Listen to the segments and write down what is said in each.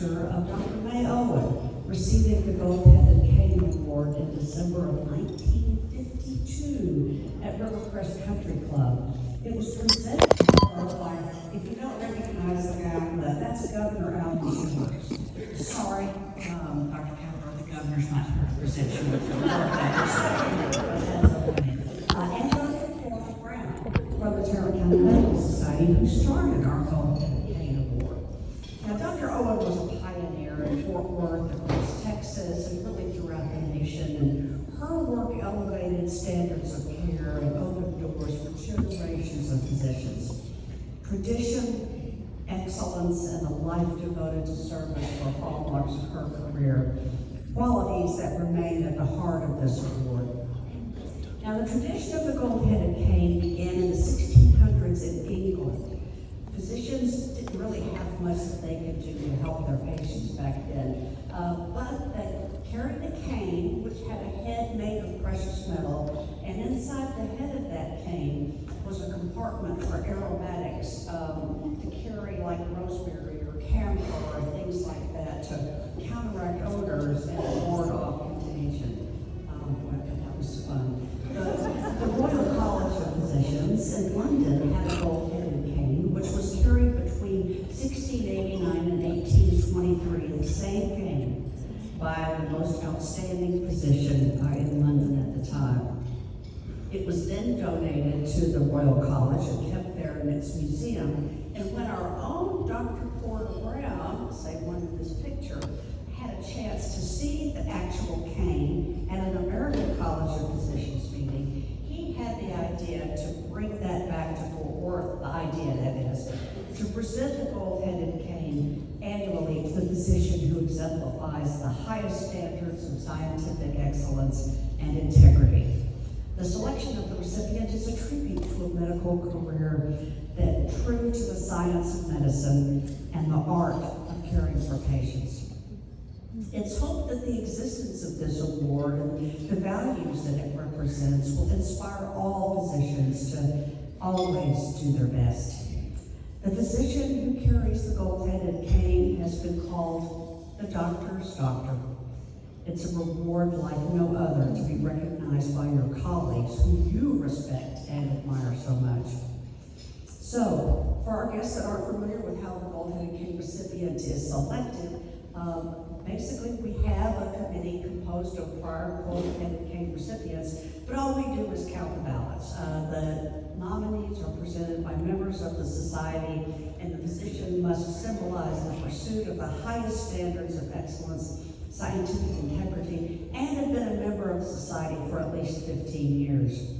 picture of Dr. May Owen receiving the Gold-Headed Cain Award in December of 1952 at Rivercrest Country Club. It was presented to her by, if you don't recognize the guy, that's Governor Alvin Schumer. Sorry, Dr. Capper, the governor's not here to present you with the award. And Dr. Paul Brown from the Tarrant County Medical Society, who started our Gold-Headed Cain Award. Now, Dr. Owen was a pioneer in Fort Worth, across Texas, and really throughout the nation, and her work elevated standards of care and opened doors for generations of physicians. Tradition, excellence, and a life devoted to service were hallmarks of her career, qualities that remain at the heart of this award. Now, the tradition of the Gold-Headed Cain began in the 1600s in England. Physicians didn't really have much that they could do to help their patients back then, but they carried a cane, which had a head made of precious metal, and inside the head of that cane was a compartment for aromatics to carry, like rosemary or camphor or things like that, to counteract odors and ward off contagion. That was fun. The Royal College of Physicians in London had a gold-headed cane, which was carried between 1689 and 1823, the same cane, by the most outstanding physician in London at the time. It was then donated to the Royal College and kept there in its museum. And when our own Dr. Porter Brown, say one in this picture, had a chance to see the actual cane at an American College of Physicians meeting, he had the idea to bring that back to Fort Worth, the idea that is, to present the Gold-Headed Cane annually to the physician who exemplifies the highest standards of scientific excellence and integrity. The selection of the recipient is a tribute to a medical career that true to the science of medicine and the art of caring for patients. It's hoped that the existence of this award and the values that it represents will inspire all physicians to always do their best. The physician who carries the Gold-Headed Cane has been called the doctor's doctor. It's a reward like no other to be recognized by your colleagues who you respect and admire so much. So, for our guests that aren't familiar with how the Gold-Headed Cane recipient is selected, basically we have a committee composed of prior Gold-Headed Cane recipients, but all we do is count the ballots. The nominees are presented by members of the society, and the physician must symbolize the pursuit of the highest standards of excellence, scientific integrity, and have been a member of the society for at least 15 years.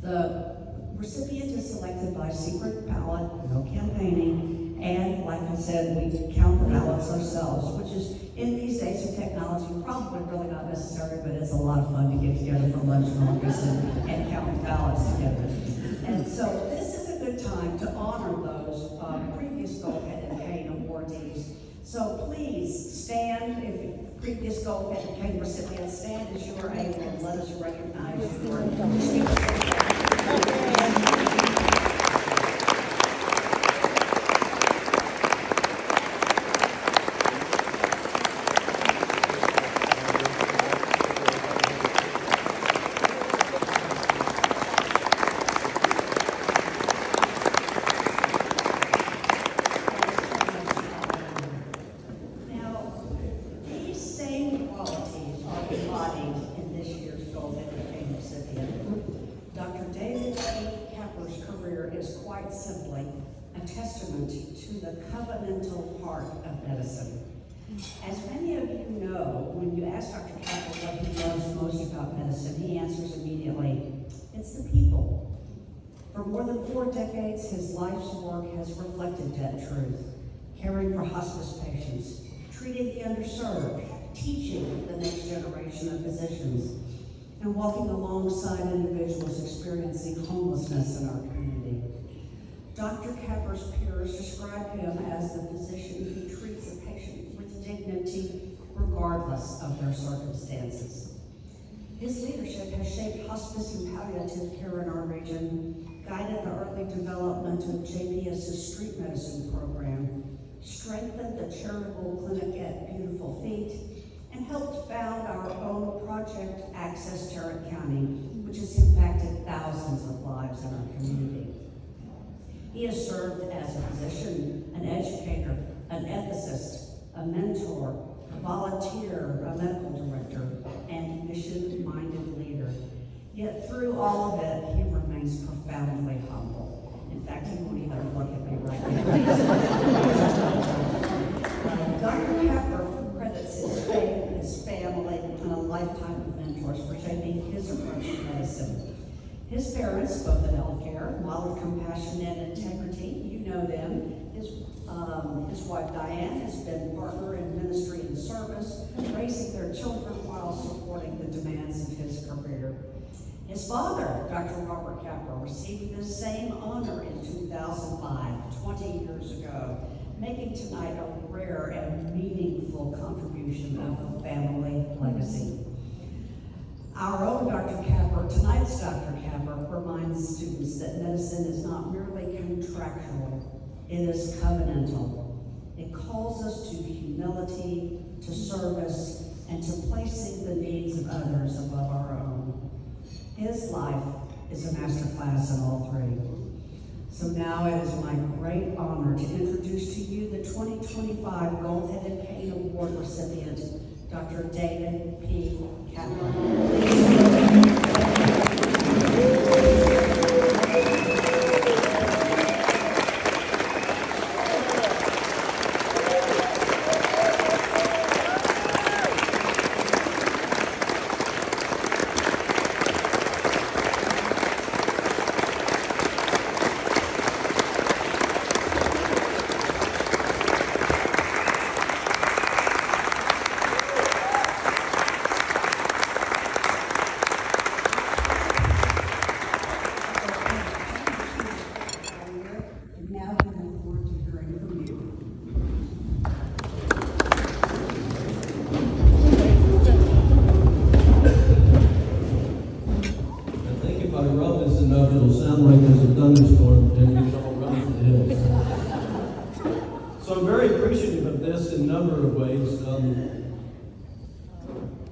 The recipient is selected by secret ballot, no campaigning, and like I said, we count the ballots ourselves, which is, in these days of technology, probably really not necessary, but it's a lot of fun to get together for lunch in August and count the ballots together. And so this is a good time to honor those previous Gold-Headed Cane awardees. So please stand, if previous Gold-Headed Cane recipients, stand as you are able and let us recognize your to the covenantal part of medicine. As many of you know, when you ask Dr. Capper what he loves most about medicine, he answers immediately, it's the people. For more than 4 decades, his life's work has reflected that truth, caring for hospice patients, treating the underserved, teaching the next generation of physicians, and walking alongside individuals experiencing homelessness in our community. Dr. Capper's peers describe him as the physician who treats a patient with dignity regardless of their circumstances. His leadership has shaped hospice and palliative care in our region, guided the early development of JPS's street medicine program, strengthened the the charitable clinic at Beautiful Feet, and helped found our own project, Access Tarrant County, which has impacted thousands of lives in our community. He has served as a physician, an educator, an ethicist, a mentor, a volunteer, a medical director, and mission-minded leader. Yet through all of it, he remains profoundly humble. In fact, he won't even look at me right now. Dr. Pepper credits his faith, his family, and a lifetime of mentors for shaping his approach to medicine. His parents, both in healthcare, modeled compassion and integrity. You know them. His wife Diane has been partner in ministry and service, raising their children while supporting the demands of his career. His father, Dr. Robert Capper, received this same honor in 2005, 20 years ago, making tonight a rare and meaningful contribution of a family legacy. Our own Dr. Capper, tonight's Dr. Capper, reminds students that medicine is not merely contractual, it is covenantal. It calls us to humility, to service, and to placing the needs of others above our own. His life is a masterclass in all three. So now it is my great honor to introduce to you the 2025 Gold-Headed Cain Award recipient, Dr. David P. Capper. It'll sound like there's a thunderstorm and we all run for the hills. So I'm very appreciative of this in a number of ways.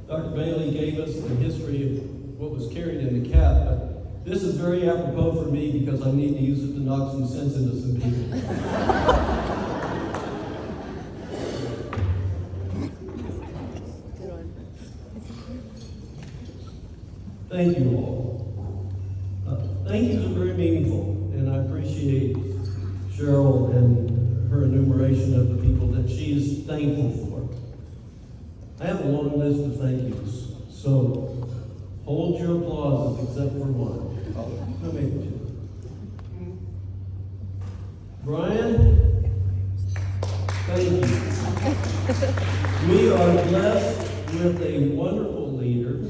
Dr. Bailey gave us the history of what was carried in the cap, but this is very apropos for me because I need to use it to knock some sense into some people. Thank you all. Thank yous are very meaningful, and I appreciate Cheryl and her enumeration of the people that she is thankful for. I have a long list of thank yous, so hold your applauses except for one. No, maybe two. Brian, thank you. We are blessed with a wonderful leader,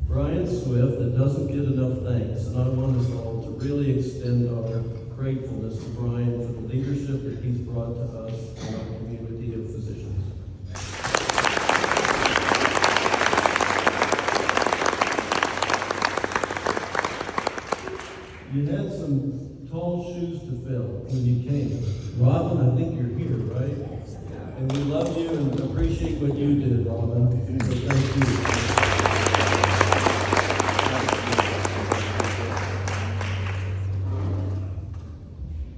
Brian Swift, that doesn't get enough thanks, and I want us all to really extend our gratefulness to Brian for the leadership that he's brought to us and our community of physicians. You had some tall shoes to fill when you came. Robin, I think you're here, right? And we love you and appreciate what you did, Robin. So thank you.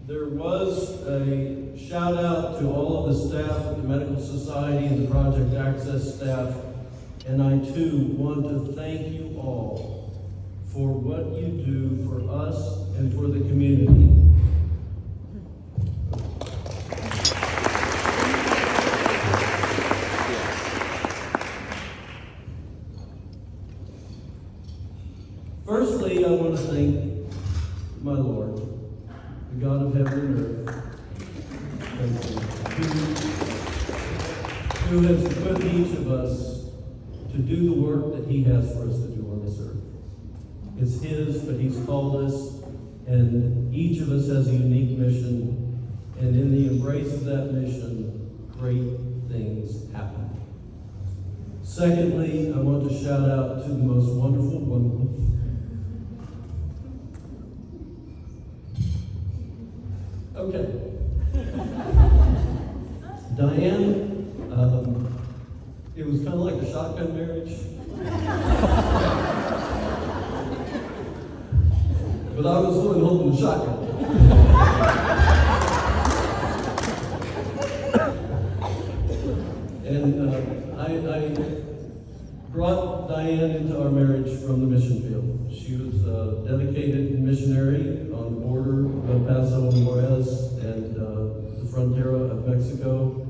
There was a shout out to all of the staff at the Medical Society and the Project Access staff, and I too want to thank you all for what you do for us and for the community. Firstly, I want to thank my Lord, the God of heaven and earth, who has equipped each of us to do the work that he has for us to do on this earth. It's his, but he's called us, and each of us has a unique mission, and in the embrace of that mission, great things happen. Secondly, I want to shout out to the most wonderful woman. Okay. Diane, it was kind of like a shotgun marriage. But I was the one holding the shotgun. And I brought Diane into our marriage from the mission field. She was a dedicated missionary on the border of El Paso and Juarez and the frontera of Mexico.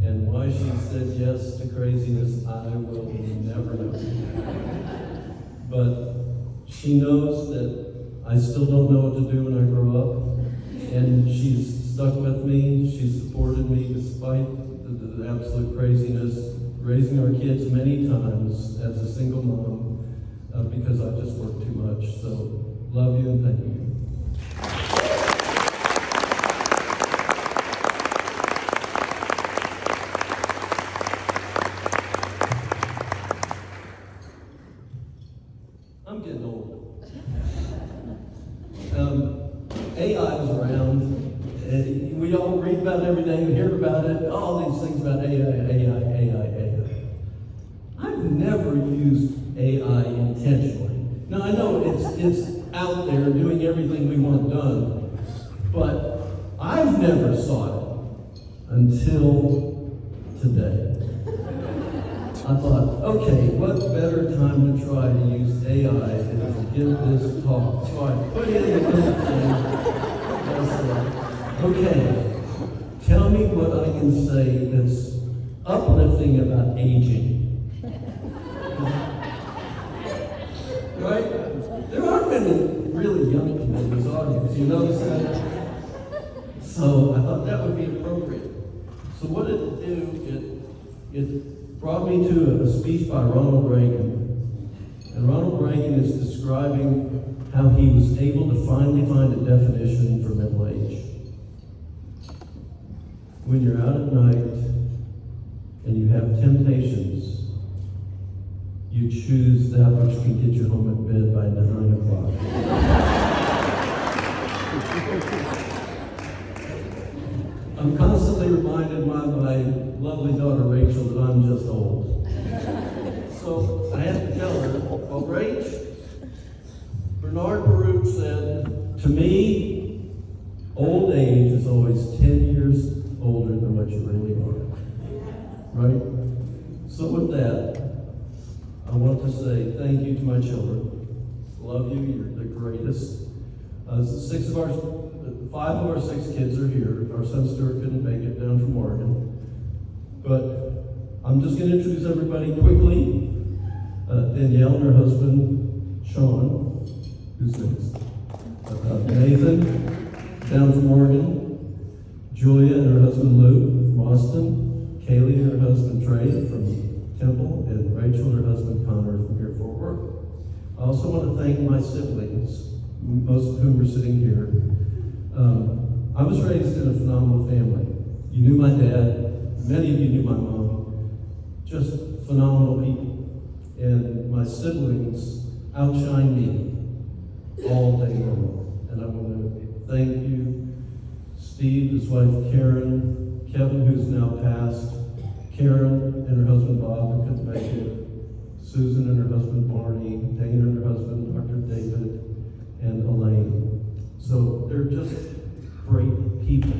And why she said yes to craziness, I will never know. But she knows that I still don't know what to do when I grow up. And she's stuck with me. She's supported me despite the absolute craziness, raising our kids many times as a single mom because I just work too much. So, love you and thank you. I'm getting old. AI was around. We all read about it every day. We hear about it. All these things about AI. I've never used AI intentionally. Now I know it's out there doing everything we want done, but I've never saw it until today. I thought, okay, what better time to try to use AI than to give this talk? So I put in the little thing. I said, okay, tell me what I can say that's uplifting about aging. Right? There aren't many really young people in this audience, you notice that? So I thought that would be appropriate. So what did it do? It brought me to a speech by Ronald Reagan. And Ronald Reagan is describing how he was able to finally find a definition for middle age. When you're out at night and you have temptations, you choose that which can get you home at bed by 9 o'clock. I'm constantly reminded by my lovely daughter Rachel that I'm just old. So I have to tell her, well, Rach, Bernard Baruch said, to me, old age is always 10 years older than what you really are. Right? So with that, I want to say thank you to my children. Love you, you're the greatest. 5 of our 6 kids are here. Our son Stuart couldn't make it down from Oregon. But I'm just going to introduce everybody quickly. Danielle and her husband, Sean, who's next? Nathan, down from Oregon. Julia and her husband Luke from Austin. Kaylee and her husband Trey from Temple, and Rachel and her husband Connor from here Fort Worth. I also want to thank my siblings, most of whom are sitting here. I was raised in a phenomenal family. You knew my dad, many of you knew my mom, just phenomenal people. And my siblings outshine me all day long. And I want to thank you, Steve, his wife Karen, Kevin, who's now passed, Karen and her husband Bob, who couldn't make it, Susan and her husband Barney, Dana and her husband Dr. David, and Elaine. So they're just great people.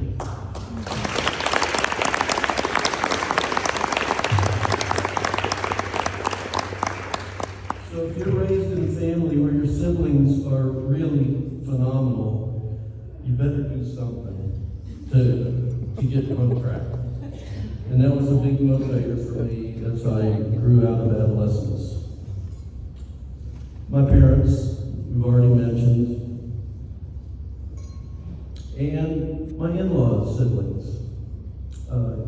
So if you're raised in a family where your siblings are really phenomenal, you better do something to get on track. And that was a big motivator for me as I grew out of adolescence. My parents, we've already mentioned, and my in-laws, siblings.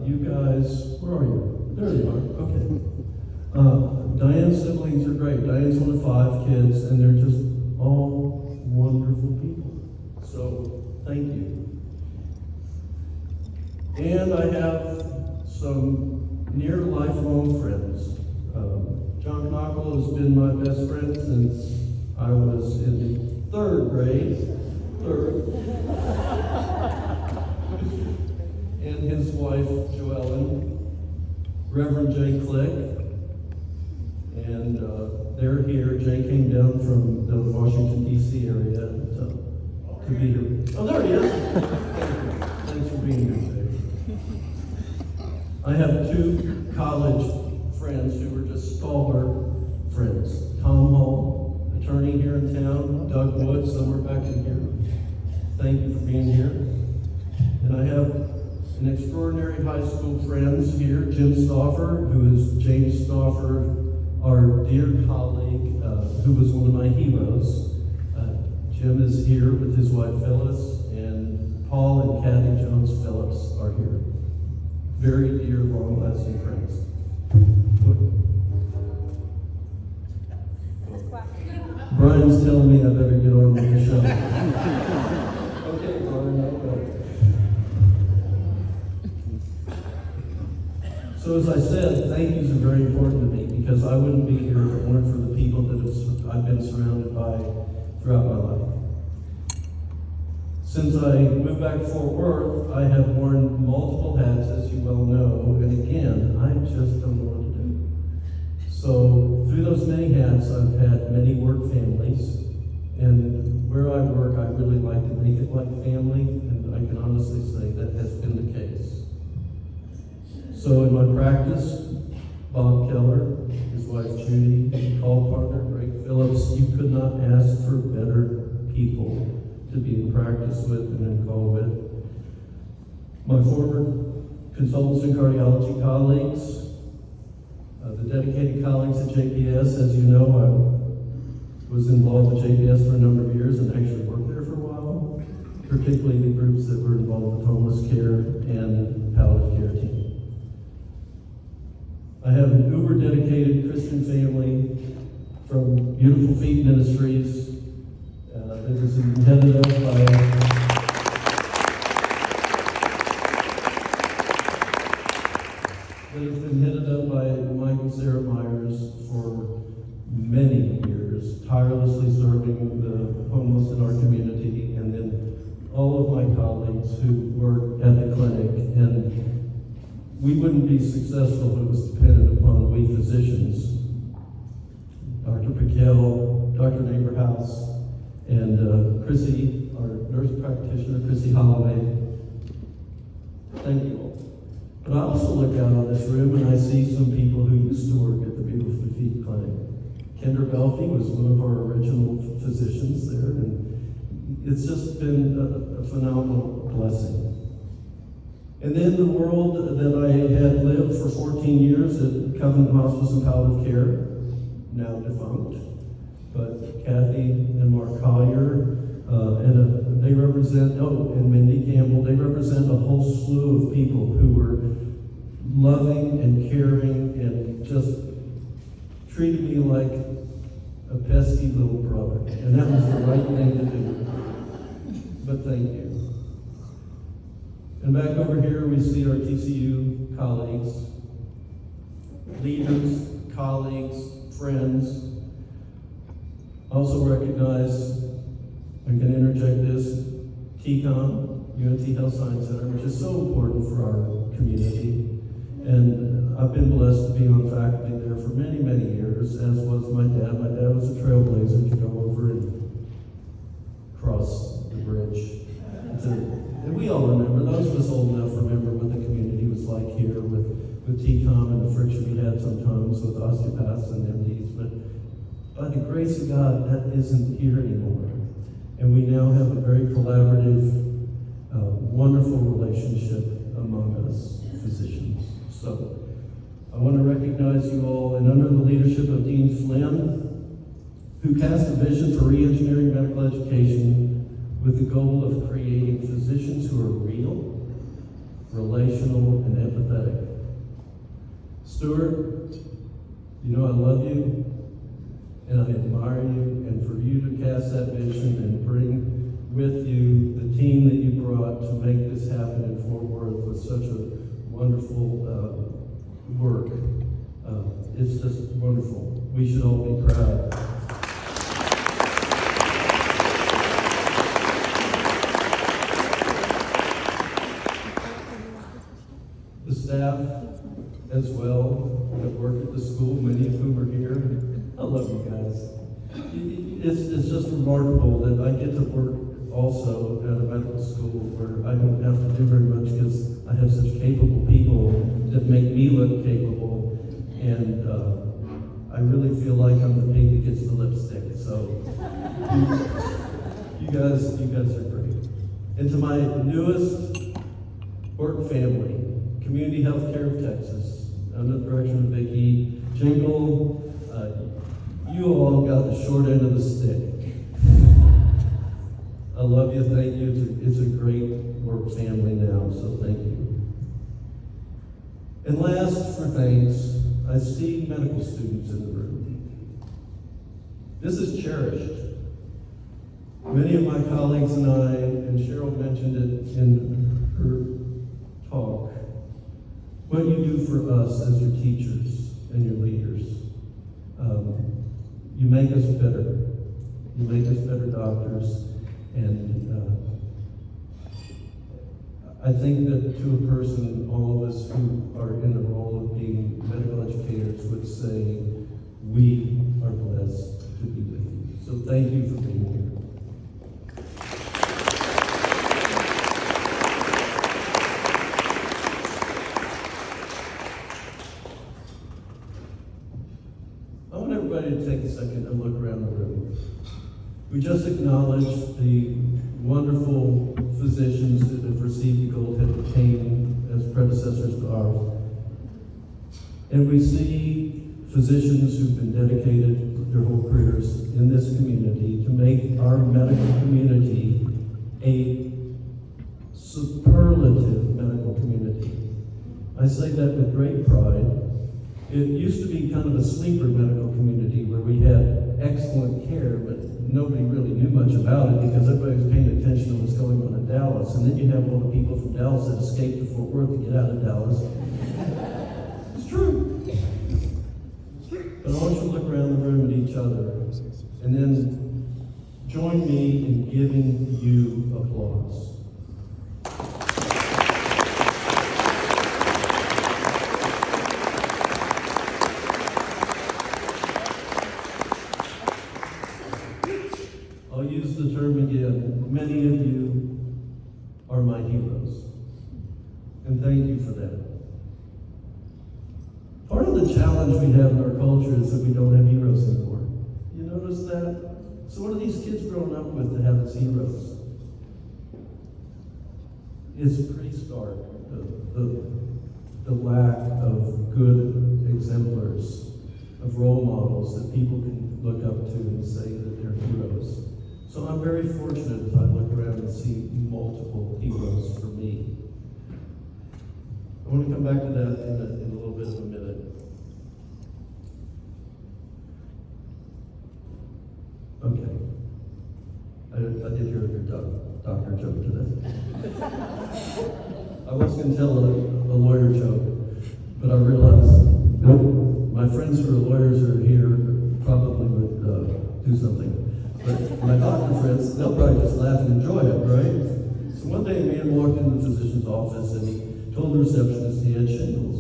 You guys, where are you? There you are, okay. Diane's siblings are great. Diane's one of 5 kids, and they're just all wonderful people. So, thank you. And I have some near lifelong friends. John Knockel has been my best friend since I was in 3rd grade. and his wife, Joellen, Reverend Jay Click, and they're here. Jay came down from the Washington, D.C. area to be here. Oh, there he is. Thanks for being here today. I have two college friends who were just stalwart friends. Tom Hall, attorney here in town. Doug Wood, somewhere back in here. Thank you for being here. And I have an extraordinary high school friends here, Jim Stauffer, who is James Stauffer, our dear colleague, who was one of my heroes. Jim is here with his wife Phyllis, and Paul and Kathy Jones Phillips are here. Very dear, long-lasting friends. Brian's telling me I better get on with the show. Okay, Brian, okay. So as I said, thank yous are very important to me because I wouldn't be here if it weren't for the people that I've been surrounded by throughout my life. Since I moved back to Fort Worth, I have worn multiple hats, as you well know, and again, I just don't know what to do. So through those many hats, I've had many work families, and where I work, I really like to make it like family, and I can honestly say that has been the case. So in my practice, Bob Keller, his wife Judy, call partner Greg Phillips, you could not ask for better people to be in practice with and in call with. My former consultants and cardiology colleagues, the dedicated colleagues at JPS. As you know, I was involved with JPS for a number of years and actually worked there for a while, particularly the groups that were involved with homeless care and palliative care team. I have an uber-dedicated Christian family from Beautiful Feet Ministries that is headed up by Mike and Sarah Myers for many years, tirelessly serving the homeless in our community, and then all of my colleagues who work at the clinic. And we wouldn't be successful if it was dependent upon we physicians. Dr. Piquel, Dr. Neighborhouse, and Chrissy, our nurse practitioner, Chrissy Holloway. Thank you all. But I also look out on this room and I see some people who used to work at the Beautiful Feet Clinic. Kendra Belfie was one of our original physicians there, and it's just been a phenomenal blessing. And then the world that I had lived for 14 years at Covenant Hospice and Palliative Care, now defunct, but Kathy and Mark Collier, they represent, and Mindy Campbell, they represent a whole slew of people who were loving and caring and just treated me like a pesky little brother. And that was the right thing to do. But thank you. And back over here, we see our TCU colleagues, leaders, colleagues, friends. Also recognize, I can interject this, TCOM, UNT Health Science Center, which is so important for our community. And I've been blessed to be on faculty there for many, many years, as was my dad. My dad was a trailblazer to go over and cross the bridge. And we all remember, those of us old enough remember what the community was like here with TCOM and the friction we had sometimes with osteopaths and MDs. But by the grace of God, that isn't here anymore. And we now have a very collaborative, wonderful relationship among us physicians. So I want to recognize you all, and under the leadership of Dean Flynn, who cast a vision for re-engineering medical education with the goal of creating physicians who are real, relational, and empathetic. Stuart, you know I love you, and I admire you, and for you to cast that vision and bring with you the team that you brought to make this happen in Fort Worth with such a wonderful work. It's just wonderful. We should all be proud. the staff as well that work at the school, many of whom are here. I love you guys. It's just remarkable that I get to work also at a medical school where I don't have to do very much because I have such capable people that make me look capable. And I really feel like I'm the pig that gets the lipstick. So you guys are great. And to my newest work family, Community Healthcare of Texas, under the direction of Vicki Jingle, you all got the short end of the stick. I love you, thank you. It's a great work family now, so thank you. And last, for thanks, I see medical students in the room. This is cherished. Many of my colleagues and I, and Cheryl mentioned it in her talk, what you do for us as your teachers and your leaders. You make us better. You make us better doctors. And I think that to a person, all of us who are in the role of being medical educators would say, we are blessed to be with you. So thank you for being here. I want everybody to take a second and look around the room. We just acknowledged the wonderful physicians that have received the gold headed Cain as predecessors to ours. And we see physicians who've been dedicated their whole careers in this community to make our medical community a superlative medical community. I say that with great pride. It used to be kind of a sleeper medical community where we had excellent care, but nobody really knew much about it because everybody was paying attention to what's going on in Dallas. And then you have all the people from Dallas that escaped to Fort Worth to get out of Dallas. It's true. But I want you to look around the room at each other and then join me in giving you applause. I'll use the term again. Many of you are my heroes. And thank you for that. Part of the challenge we have in our culture is that we don't have heroes anymore. You notice that? So what are these kids growing up with to have as heroes? It's pretty stark, the lack of good exemplars, of role models that people can look up to and say that they're heroes. So I'm very fortunate if I look around and see multiple heroes for me. I want to come back to that in a little bit of a minute. Okay. I did hear a good doctor joke today. I was going to tell a lawyer joke, but I realized, nope, my friends who are lawyers are here probably would do something. But my doctor friends, they'll probably just laugh and enjoy it, right? So one day a man walked into the physician's office and he told the receptionist he had shingles.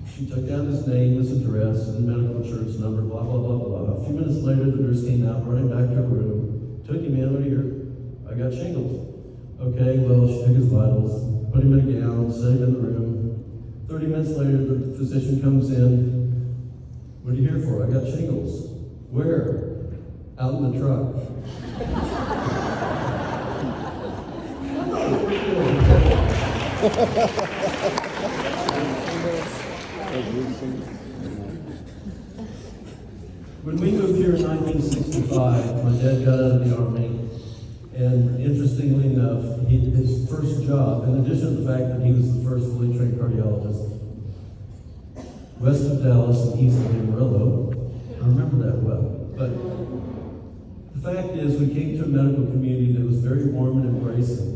She took down his name, his address, and medical insurance number, blah, blah, blah, blah. A few minutes later, the nurse came out, running back to her room. Took him in, what do you hear? I got shingles. Okay, well, she took his vitals, put him in a gown, set him in the room. 30 minutes later, the physician comes in. What are you here for? I got shingles. Where? Out in the truck. When we moved here in 1965, my dad got out of the Army, and interestingly enough, his first job, in addition to the fact that he was the first fully trained cardiologist, west of Dallas and east of Amarillo, I remember that well, but the fact is we came to a medical community that was very warm and embracing,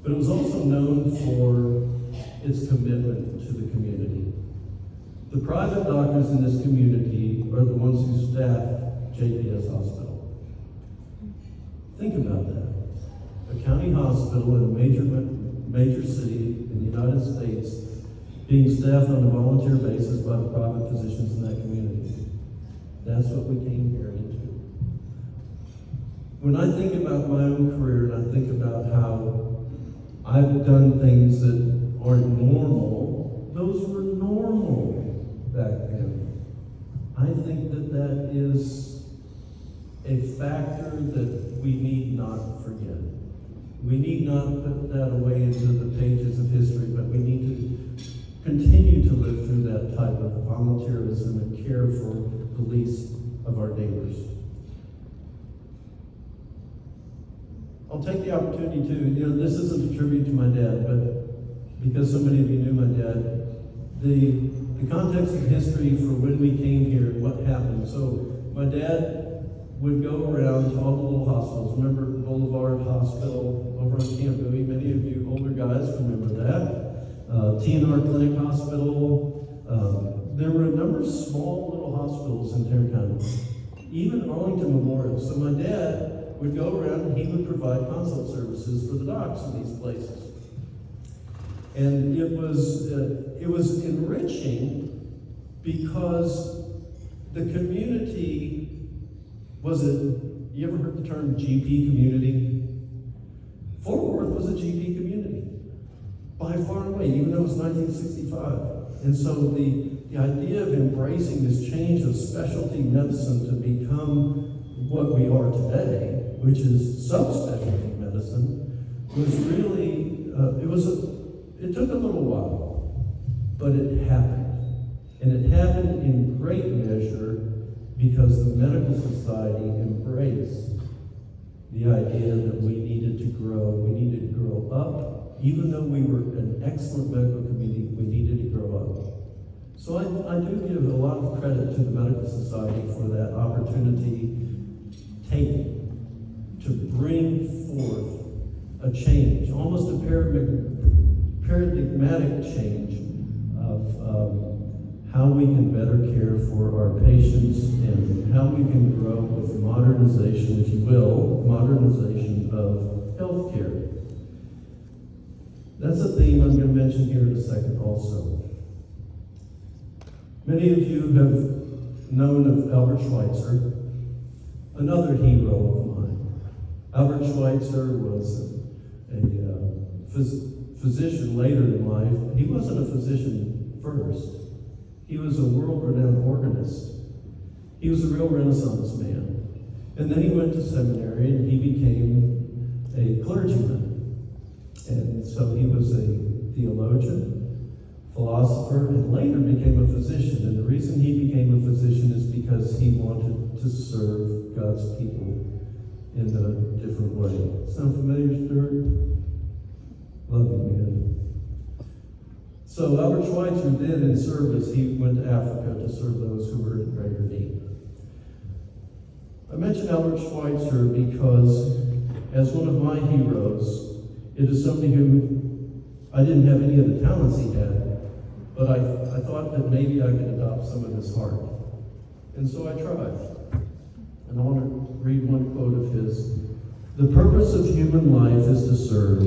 but it was also known for its commitment to the community. The private doctors in this community are the ones who staff JPS Hospital. Think about that. A county hospital in a major city in the United States being staffed on a volunteer basis by the private physicians in that community. That's what we came here into. When I think about my own career and I think about how I've done things that aren't normal, those were normal back then. I think that that is a factor that we need not forget. We need not put that away into the pages of history, but we need to continue to live through that type of volunteerism and care for the least of our neighbors. I'll take the opportunity to, this isn't a tribute to my dad, but because so many of you knew my dad, the context of history for when we came here and what happened. So my dad would go around to all the little hospitals. Remember Boulevard Hospital over on Camp Bowie? Many of you older guys remember that. TNR Clinic Hospital. There were a number of small little hospitals in Tarrant County, even Arlington Memorial. So my dad would go around and he would provide consult services for the docs in these places. And it was enriching because the community you ever heard the term GP community? Fort Worth was a GP community by far and away, even though it was 1965. And so the idea of embracing this change of specialty medicine to become what we are today, which is subspecialty medicine, was really, it took a little while, but it happened. And it happened in great measure because the medical society embraced the idea that we needed to grow up. Even though we were an excellent medical community, we needed to grow up. So I do give a lot of credit to the medical society for that opportunity taken to bring forth a change, almost a paradigmatic change of how we can better care for our patients and how we can grow with modernization, if you will, modernization of healthcare. That's a theme I'm going to mention here in a second also. Many of you have known of Albert Schweitzer, another hero of mine. Albert Schweitzer was a physician later in life. He wasn't a physician first. He was a world-renowned organist. He was a real Renaissance man. And then he went to seminary and he became a clergyman. And so he was a theologian, philosopher, and later became a physician. And the reason he became a physician is because he wanted to serve God's people in a different way. Sound familiar, Stuart? Love you, man. So Albert Schweitzer did in service, he went to Africa to serve those who were in greater need. I mentioned Albert Schweitzer because as one of my heroes, it is somebody who I didn't have any of the talents he had, but I thought that maybe I could adopt some of his heart. And so I tried. And I want to read one quote of his. "The purpose of human life is to serve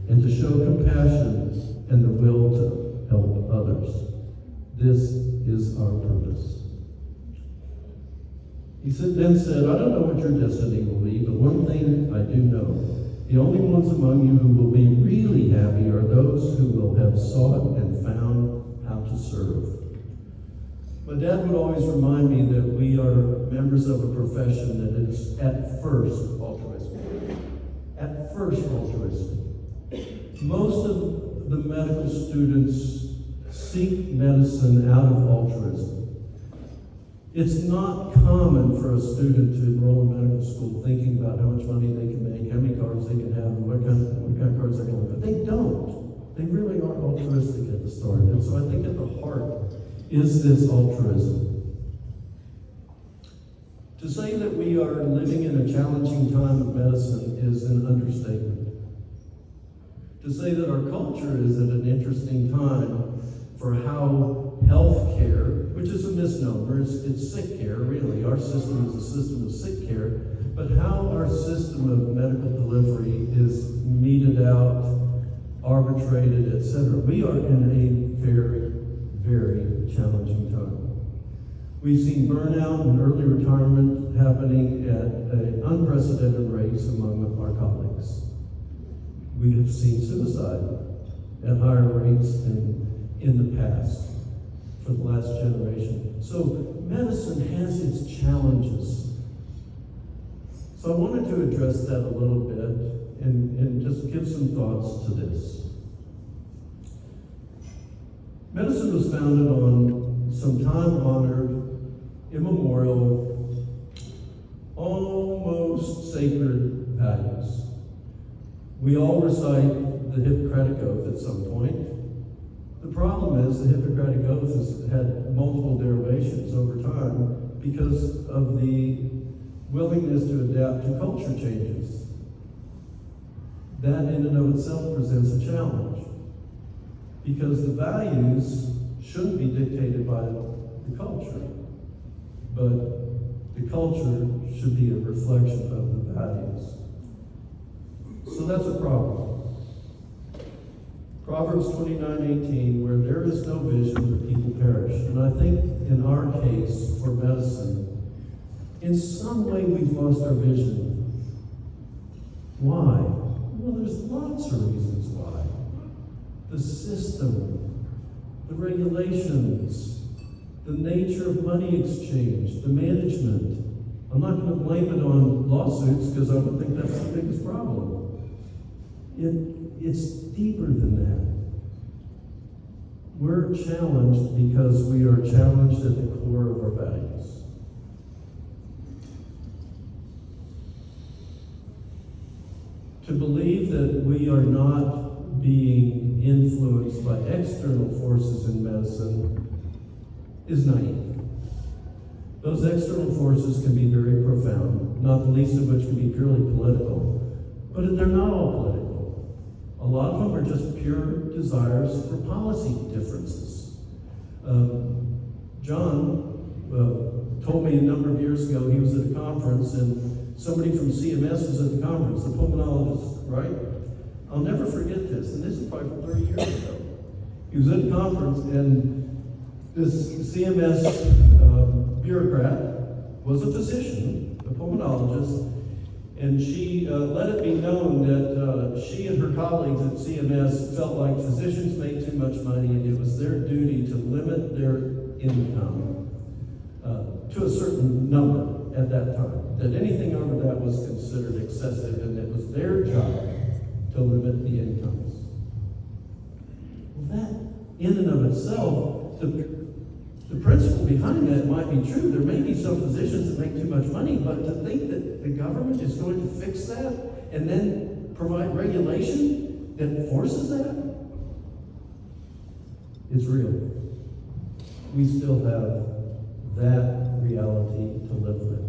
and to show compassion and the will to help others. This is our purpose." He then said, "I don't know what your destiny will be, but one thing I do know. The only ones among you who will be really happy are those who will have sought and found how to serve." My dad would always remind me that we are members of a profession that is at first altruistic. At first altruistic. Most of the medical students seek medicine out of altruism. It's not common for a student to enroll in medical school thinking about how much money they can make, how many cars they can have, and what kind of cars they're going to have. But they don't. They really are altruistic at the start. And so I think at the heart is this altruism. To say that we are living in a challenging time of medicine is an understatement. To say that our culture is at an interesting time for how health care, which is a misnomer, it's sick care really. Our system is a system of sick care, but how our system of medical delivery is meted out arbitrated, etc. We are in a very, very challenging time. We've seen burnout and early retirement happening at unprecedented rates among our colleagues. We have seen suicide at higher rates than in the past for the last generation. So medicine has its challenges. So I wanted to address that a little bit and just give some thoughts to this. Medicine was founded on some time-honored, immemorial, almost sacred values. We all recite the Hippocratic Oath at some point. The problem is the Hippocratic Oath has had multiple derivations over time because of the willingness to adapt to culture changes. That in and of itself presents a challenge because the values shouldn't be dictated by the culture, but the culture should be a reflection of the values. So that's a problem. Proverbs 29:18, where there is no vision, the people perish. And I think in our case, for medicine, in some way we've lost our vision. Why? Well, there's lots of reasons why. The system, the regulations, the nature of money exchange, the management. I'm not going to blame it on lawsuits because I don't think that's the biggest problem. It's deeper than that. We're challenged because we are challenged at the core of our values. To believe that we are not being influenced by external forces in medicine is naive. Those external forces can be very profound, not the least of which can be purely political, but they're not all political. A lot of them are just pure desires for policy differences. John told me a number of years ago he was at a conference and somebody from CMS was at the conference, the pulmonologist, right? I'll never forget this, and this is probably 30 years ago. He was at a conference and this CMS bureaucrat was a physician, a pulmonologist, and she let it be known that she and her colleagues at CMS felt like physicians made too much money and it was their duty to limit their income to a certain number at that time. That anything over that was considered excessive and it was their job to limit the incomes. Well, that in and of itself, the principle behind that might be true. There may be some physicians that make too much money, but to think that the government is going to fix that and then provide regulation that forces that, it's real. We still have that reality to live with.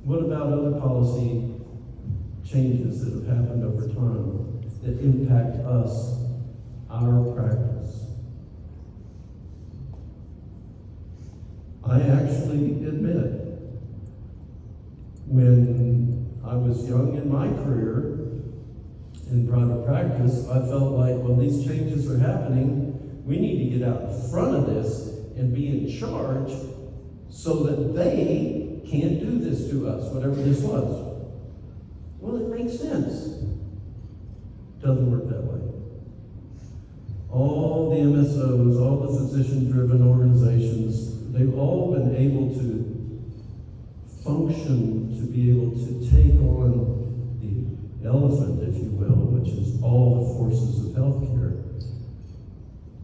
What about other policy changes that have happened over time that impact us, our practice? I actually admit, when I was young in my career in private practice, I felt like, well, these changes are happening. We need to get out in front of this and be in charge so that they can't do this to us, whatever this was. Well, it makes sense. Doesn't work that way. All the MSOs, all the physician-driven organizations, they've all been able to function, to be able to take on the elephant, if you will, which is all the forces of healthcare.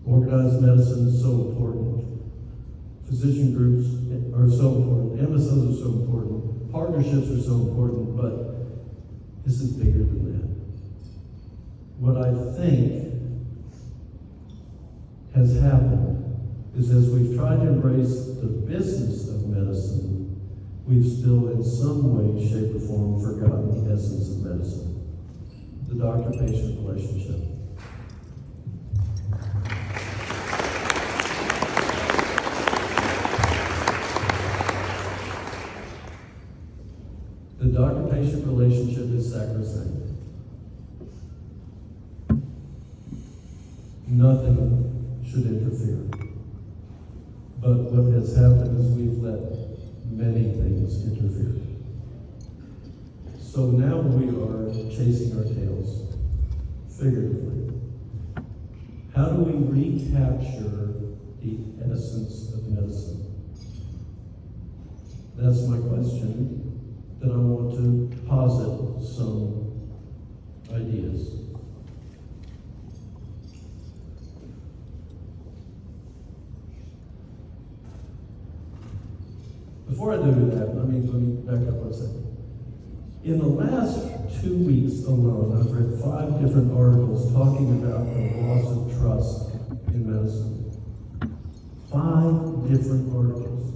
Organized medicine is so important. Physician groups are so important. MSOs are so important. Partnerships are so important, but this is bigger than that. What I think has happened is as we've tried to embrace the business of medicine, we've still in some way, shape, or form forgotten the essence of medicine, the doctor-patient relationship. The doctor-patient relationship is sacrosanct. interfere. But what has happened is we've let many things interfere. So now we are chasing our tails, figuratively. How do we recapture the essence of medicine? That's my question. Then I want to posit some ideas. Before I do that, let me back up 1 second. In the last 2 weeks alone, I've read 5 different articles talking about the loss of trust in medicine. 5 different articles.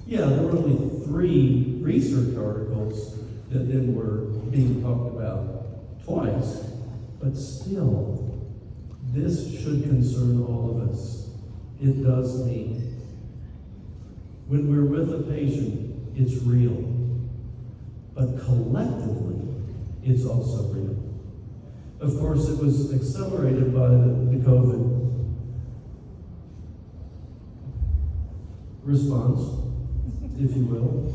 Yeah, there were only 3 research articles that then were being talked about twice, but still, this should concern all of us. It does me. When we're with a patient, it's real. But collectively, it's also real. Of course, it was accelerated by the COVID response, if you will.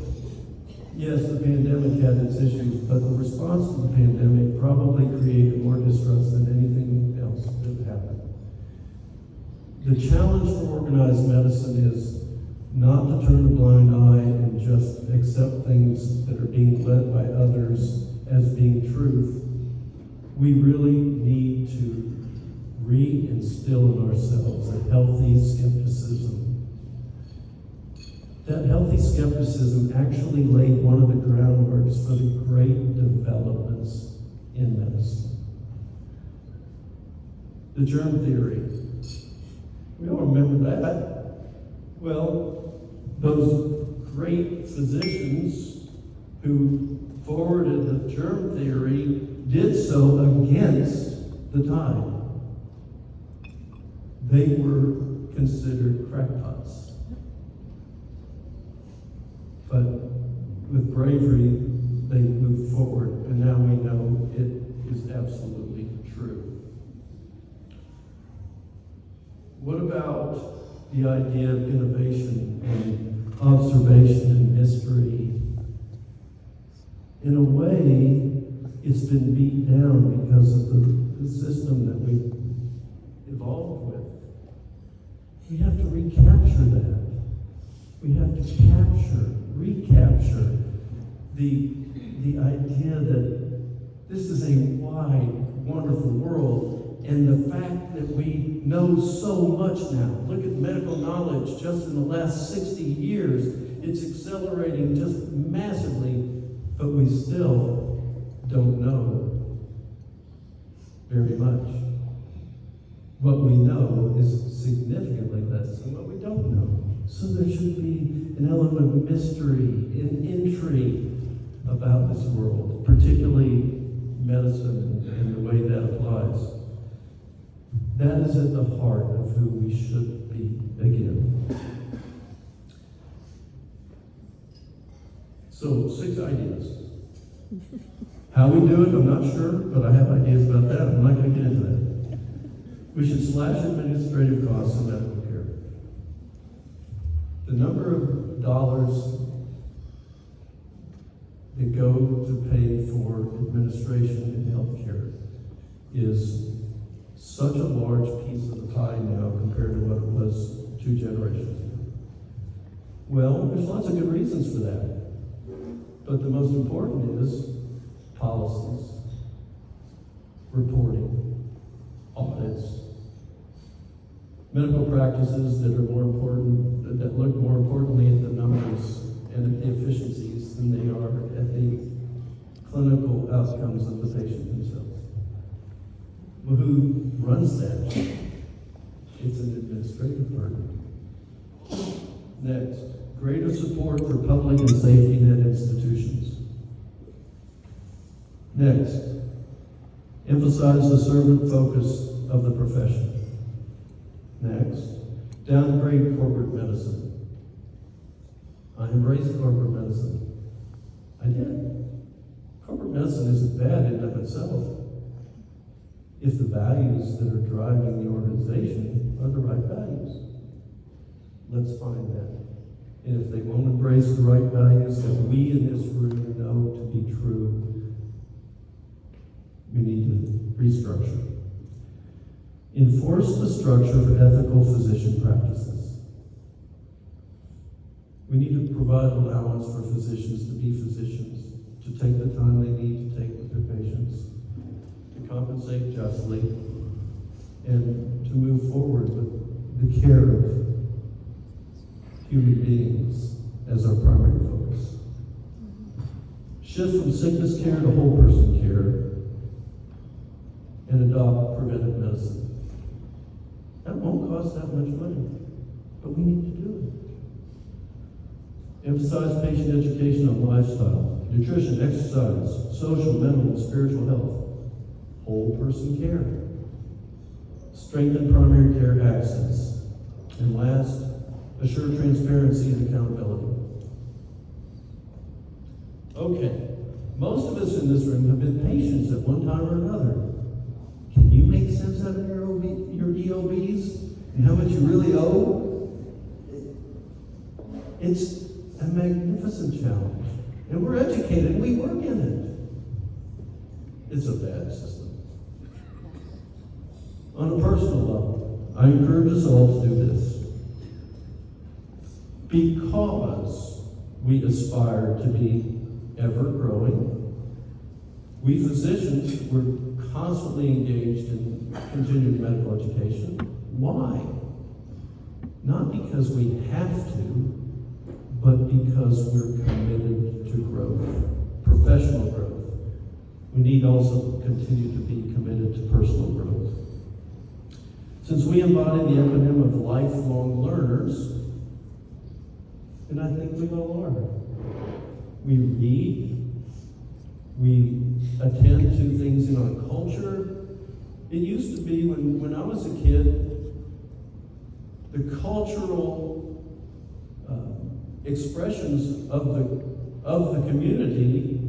Yes, the pandemic had its issues, but the response to the pandemic probably created more distrust than anything else that happened. The challenge for organized medicine is not to turn a blind eye and just accept things that are being led by others as being truth. We really need to reinstill in ourselves a healthy skepticism. That healthy skepticism actually laid one of the groundworks for the great developments in medicine. The germ theory. We all remember that. Well, those great physicians who forwarded the germ theory did so against the tide. They were considered crackpots. But with bravery, they moved forward, and now we know it is absolutely true. What about the idea of innovation and observation and mystery? In a way, it's been beat down because of the system that we evolved with. We have to recapture that. We have to recapture the idea that this is a wide, wonderful world, and the fact that we know so much now. Look at medical knowledge just in the last 60 years. It's accelerating just massively, but we still don't know very much. What we know is significantly less than what we don't know. So there should be an element of mystery and intrigue about this world, particularly medicine and the way that applies. That is at the heart of who we should be again. So, 6 ideas. How we do it, I'm not sure, but I have ideas about that. I'm not going to get into that. We should slash administrative costs in medical care. The number of dollars that go to pay for administration in healthcare is such a large piece of the pie now compared to what it was 2 generations ago. Well, there's lots of good reasons for that. But the most important is policies, reporting, audits, medical practices that are more important, that look more importantly at the numbers and at the efficiencies than they are at the clinical outcomes of the patient themselves. Well, who runs that? It's an administrative burden. Next, greater support for public and safety net institutions. Next, emphasize the servant focus of the profession. Next, downgrade corporate medicine. I embrace corporate medicine. I did. Corporate medicine isn't bad in and of itself if the values that are driving the organization are the right values. Let's find that. And if they won't embrace the right values that we in this room know to be true, we need to restructure. Enforce the structure for ethical physician practices. We need to provide allowance for physicians to be physicians, to take the time they need to take with their patients, to compensate justly, and to move forward with the care of human beings as our primary focus. Shift from sickness care to whole person care, and adopt preventive medicine. That won't cost that much money, but we need to do it. Emphasize patient education on lifestyle, nutrition, exercise, social, mental, and spiritual health, whole person care. Strengthen primary care access. And last, assure transparency and accountability. Okay, most of us in this room have been patients at one time or another. Can you make sense out of your EOBs and how much you really owe? It's a magnificent challenge. And we're educated, we work in it. It's a bad system. On a personal level, I encourage us all to do this. Because we aspire to be ever growing, we physicians were constantly engaged in continuing medical education. Why? Not because we have to, but because we're committed to growth, professional growth. We need also continue to be committed to personal growth. Since we embody the eponym of lifelong learners, and I think we all are, we read, we attend to things in our culture. It used to be when I was a kid, the cultural expressions of the community,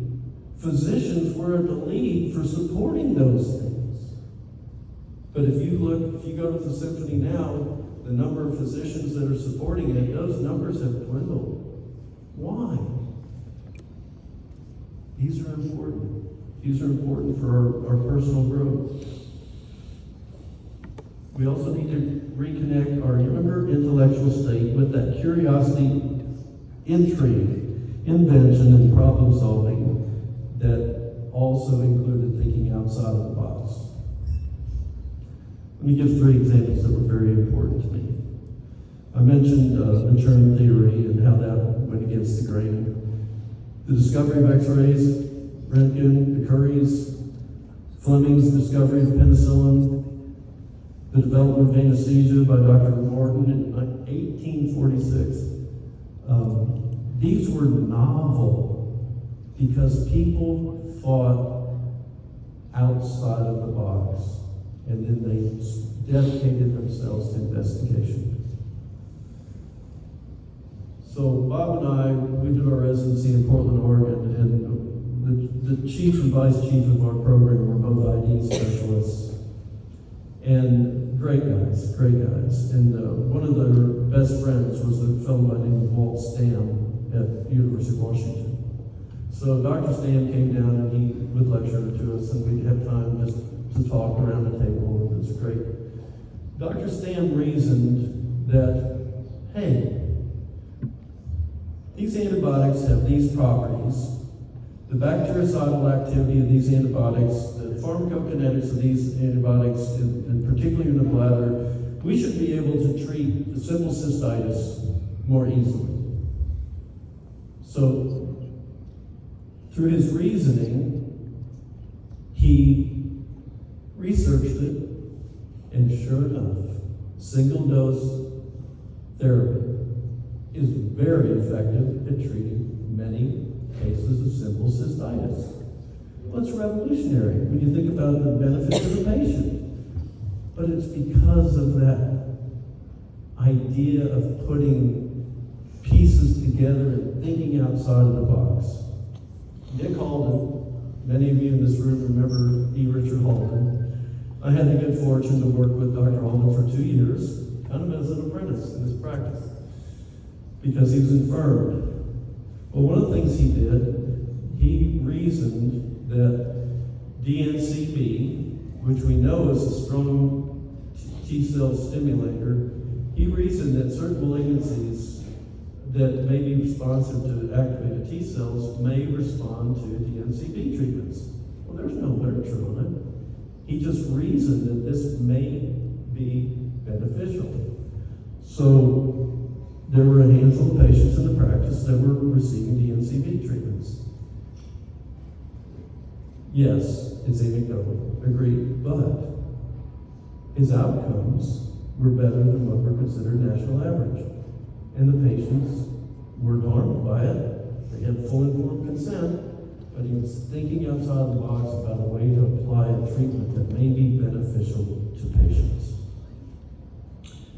physicians were at the lead for supporting those things. But if you go to the symphony now, the number of physicians that are supporting it, those numbers have dwindled. Why? These are important. These are important for our personal growth. We also need to reconnect our intellectual state with that curiosity, intrigue, invention, and problem solving that also included thinking outside of the box. Let me give 3 examples that were very important to me. I mentioned the germ theory and how that went against the grain. The discovery of X-rays, Röntgen, the Curies, Fleming's discovery of penicillin, the development of anesthesia by Dr. Morton in 1846. These were novel because people thought outside of the box, and then they dedicated themselves to investigation. So Bob and I, we did our residency in Portland, Oregon, and the chief and vice chief of our program were both ID specialists. And great guys. And one of their best friends was a fellow by the name of Walt Stam at the University of Washington. So Dr. Stam came down and he would lecture to us, and we'd have time just to talk around the table, and it was great. Dr. Stam reasoned that, hey, these antibiotics have these properties. The bactericidal activity of these antibiotics, the pharmacokinetics of these antibiotics, and particularly in the bladder, we should be able to treat the simple cystitis more easily. So, through his reasoning, he researched it, and sure enough, single-dose therapy is very effective at treating many cases of simple cystitis. Well, it's revolutionary when you think about the benefit to the patient. But it's because of that idea of putting pieces together and thinking outside of the box. Nick Halden, many of you in this room remember E. Richard Halden. I had the good fortune to work with Dr. Allman for 2 years, kind of as an apprentice in his practice, because he was infirmed. Well, one of the things he did, he reasoned that DNCB, which we know is a strong T-cell stimulator, he reasoned that certain malignancies that may be responsive to activated T-cells may respond to DNCB treatments. Well, there's no literature on it. He just reasoned that this may be beneficial. So there were a handful of patients in the practice that were receiving DNCB treatments. Yes, it's anecdotal, agreed, but his outcomes were better than what were considered national average. And the patients weren't harmed by it. They had full informed consent, but he was thinking outside the box about a way to apply a treatment that may be beneficial to patients.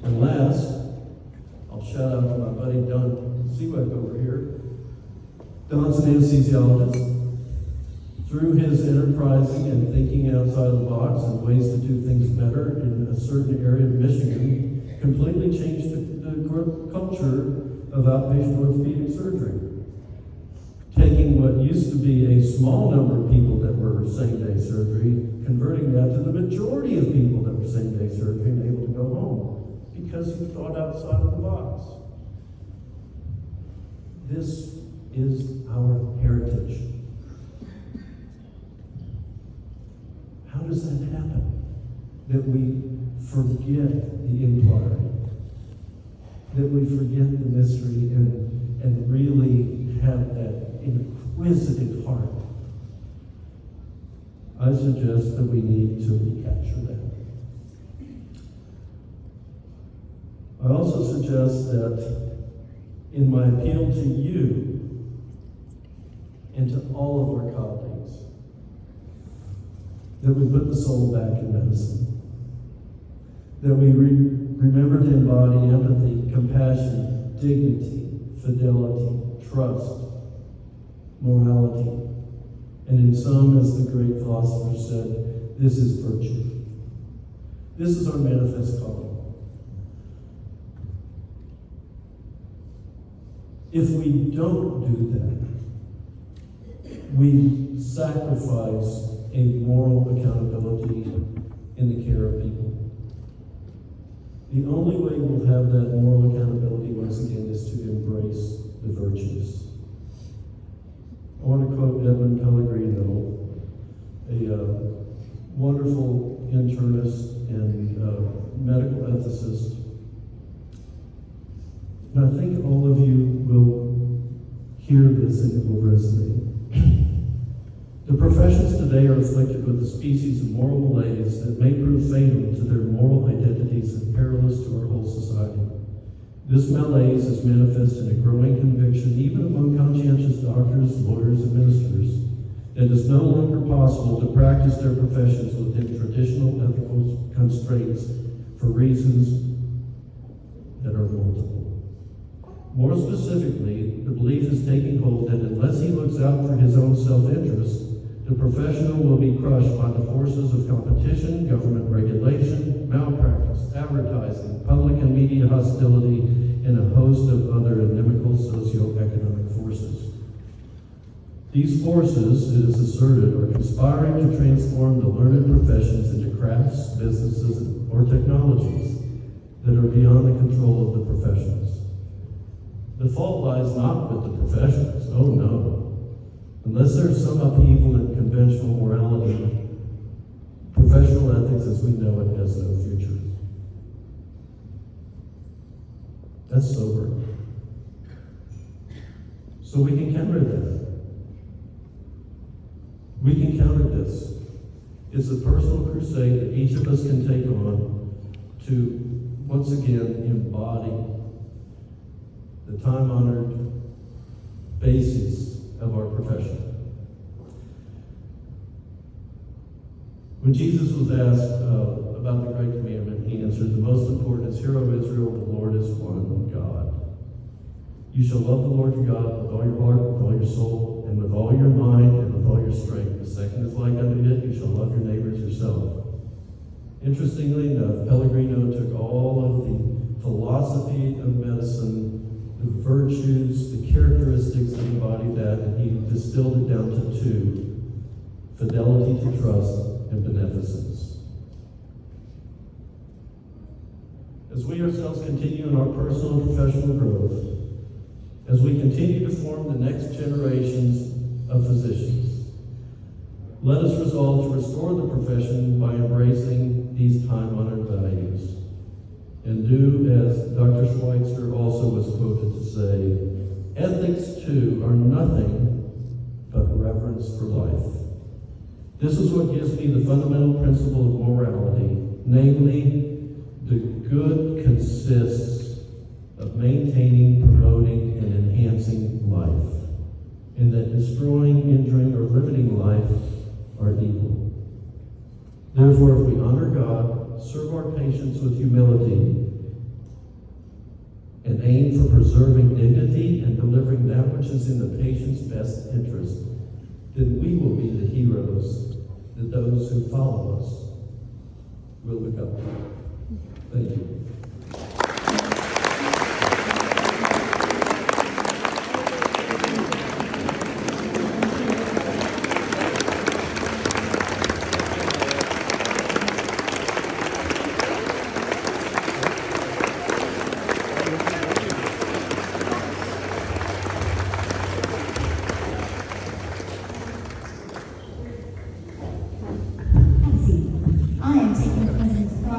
And last, I'll shout out to my buddy Don Seawick over here. Don's an anesthesiologist. Through his enterprising and thinking outside the box and ways to do things better in a certain area of Michigan, completely changed the culture of outpatient orthopedic surgery. Taking what used to be a small number of people that were same-day surgery, converting that to the majority of people that were same-day surgery and able to go home because he thought outside of the box. This is our heritage. How does that happen? That we forget the inquiry, that we forget the mystery and really have that inquisitive heart. I suggest that we need to recapture that. I also suggest that in my appeal to you and to all of our colleagues, that we put the soul back in medicine, that we remember to embody empathy, compassion, dignity, fidelity, trust, morality, and in some, as the great philosopher said, this is virtue. This is our manifest calling. If we don't do that, we sacrifice a moral accountability in the care of people. The only way we'll have that moral accountability, once again, is to embrace the virtues. I want to quote Edmund Pellegrino, a wonderful internist and medical ethicist. And I think all of you will hear this and it will resonate. The professions today are afflicted with a species of moral malaise that may prove fatal to their moral identities and perilous to our whole society. This malaise is manifest in a growing conviction, even among conscientious doctors, lawyers, and ministers, that it is no longer possible to practice their professions within traditional ethical constraints for reasons that are multiple. More specifically, the belief is taking hold that unless he looks out for his own self-interest, the professional will be crushed by the forces of competition, government regulation, malpractice, advertising, public and media hostility, and a host of other inimical socioeconomic forces. These forces, it is asserted, are conspiring to transform the learned professions into crafts, businesses, or technologies that are beyond the control of the professions. The fault lies not with the professions, oh no. Unless there's some upheaval in conventional morality, professional ethics as we know it has no future. That's sobering. So we can counter that. We can counter this. It's a personal crusade that each of us can take on to, once again, embody the time-honored basis of our profession. When Jesus was asked about the Great Commandment, he answered, the most important is, Hear, O Israel, the Lord is one God. You shall love the Lord your God with all your heart, with all your soul, and with all your mind, and with all your strength. The second is like unto it, you shall love your neighbor as yourself. Interestingly enough, Pellegrino took all of the philosophy of medicine, the virtues, the characteristics that embodied that, and he distilled it down to two: fidelity to trust and beneficence. As we ourselves continue in our personal and professional growth, as we continue to form the next generations of physicians, let us resolve to restore the profession by embracing these time-honored values, and do as Dr. Schweitzer also was quoted to say, ethics too are nothing but reverence for life. This is what gives me the fundamental principle of morality, namely, the good consists of maintaining, promoting, and enhancing life, and that destroying, injuring, or limiting life are evil. Therefore, if we honor God, serve our patients with humility, and aim for preserving dignity and delivering that which is in the patient's best interest, then we will be the heroes that those who follow us will look up to. Thank you.